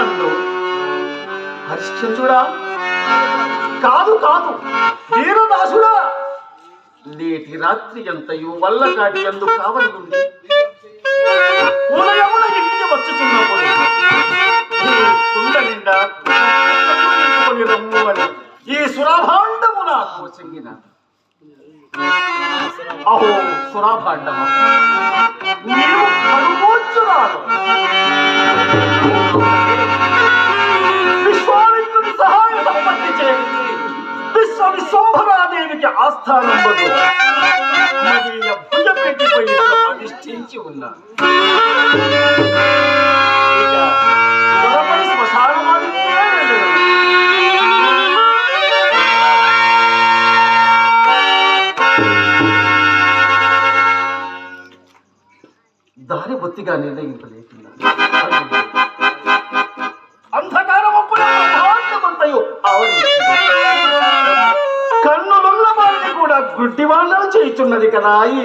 నన్ను హరిశ్చంద్రుడా కాదు కాదు వీరదాసుడా నేటి రాత్రి ఎంతయు వల్ల కాటి ఎందుకు కావలి ఉంది ఉదయమున ఇంటికి వచ్చుచున్నప్పుడు ఈ కుండ నిండా రమ్ము అని ఈ సురాభాండము నాకు చెంగిన అహో సురాభాండమా నీవు కనుగోచున్నాను విశ్వామిత్రుని సహాయ సంపత్తి చేసి విశ్వవిశ్వంభరాదేవికి ఆస్థానం బదు మదీయ భుజపెట్టిపై అధిష్ఠించి ఉన్నారు. ఇక త్వరపడి శ్మశానమానికే వెళ్ళను. దారి బొత్తిగా నిర్ణయింపలేకుండా అంధకారమప్పుడే బ్రహ్మాండమంతయు ఆవరించింది. కన్నులున్న వారిని కూడా గుడ్డి వాళ్ళను చేయుచున్నది కదా ఈ